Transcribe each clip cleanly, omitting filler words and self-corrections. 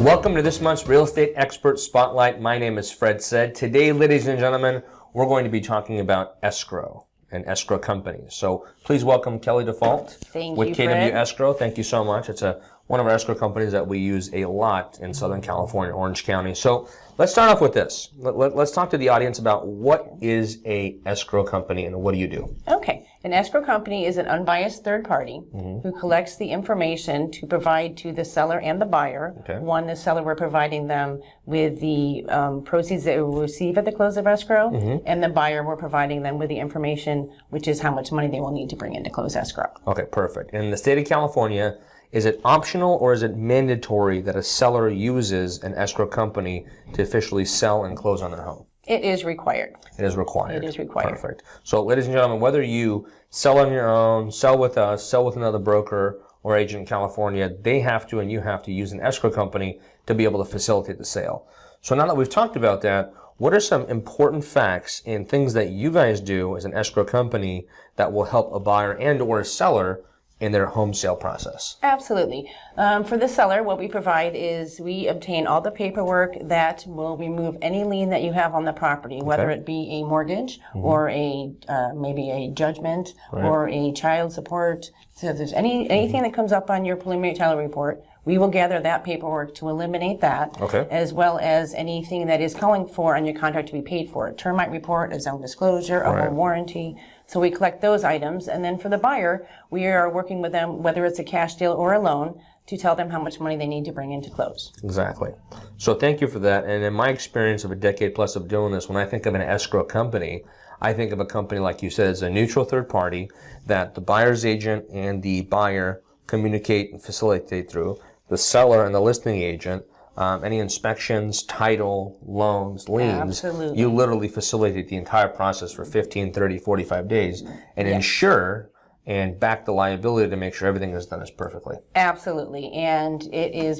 Welcome to this month's Real Estate Expert Spotlight. My name is Fred Said. Today, ladies and gentlemen, we're going to be talking about escrow and escrow companies. So please welcome Kelly Dufault with KW Fred. Escrow. Thank you so much. It's one of our escrow companies that we use a lot in Southern California, Orange County. So let's start off with this. Let's talk to the audience about what is a escrow company and what do you do? Okay. An escrow company is an unbiased third party who collects the information to provide to the seller and the buyer. Okay. One, the seller, we're providing them with the proceeds that they will receive at the close of escrow, and the buyer, we're providing them with the information, which is how much money they will need to bring in to close escrow. Okay, perfect. In the state of California, is it optional or is it mandatory that a seller uses an escrow company to officially sell and close on their home? It is required. It is required. It is required. Perfect. So, ladies and gentlemen, whether you sell on your own, sell with us, sell with another broker or agent in California, they have to and you have to use an escrow company to be able to facilitate the sale. So now that we've talked about that, what are some important facts and things that you guys do as an escrow company that will help a buyer and or a seller in their home sale process? Absolutely. For the seller, what we provide is we obtain all the paperwork that will remove any lien that you have on the property, whether it be a mortgage or a maybe a judgment or a child support. So if there's anything that comes up on your preliminary title report, we will gather that paperwork to eliminate that, as well as anything that is calling for on your contract to be paid for. A termite report, a zone disclosure, a home warranty. So we collect those items, and then for the buyer, we are working with them, whether it's a cash deal or a loan, to tell them how much money they need to bring in to close. Exactly. So thank you for that. And in my experience of a decade plus of doing this, when I think of an escrow company, I think of a company, like you said, as a neutral third party that the buyer's agent and the buyer communicate and facilitate through. The seller and the listing agent, any inspections, title, loans, liens, you literally facilitate the entire process for 15, 30, 45 days and ensure and back the liability to make sure everything is done as perfectly. Absolutely. And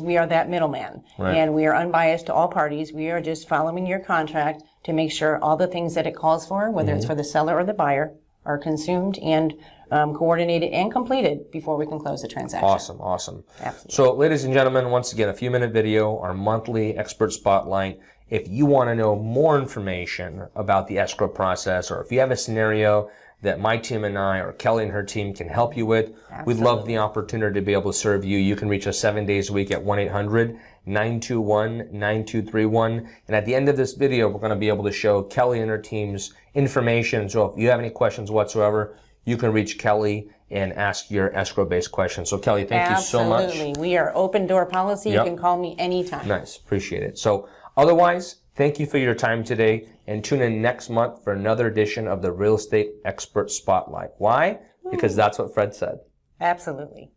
we are that middleman. And we are unbiased to all parties. We are just following your contract to make sure all the things that it calls for, whether it's for the seller or the buyer, are consumed and coordinated and completed before we can close the transaction. Awesome, awesome. Absolutely. So, ladies and gentlemen, once again, a few-minute video, our monthly expert spotlight. If you want to know more information about the escrow process, or if you have a scenario that my team and I, or Kelly and her team, can help you with, we'd love the opportunity to be able to serve you. You can reach us 7 days a week at 1-800-921-9231. And at the end of this video, we're going to be able to show Kelly and her team's information. So if you have any questions whatsoever, you can reach Kelly and ask your escrow-based questions. So Kelly, thank you so much. Absolutely. We are open door policy. You can call me anytime. Nice. Appreciate it. So otherwise, thank you for your time today, and tune in next month for another edition of the Real Estate Expert Spotlight. Why? Because that's what Fred said. Absolutely.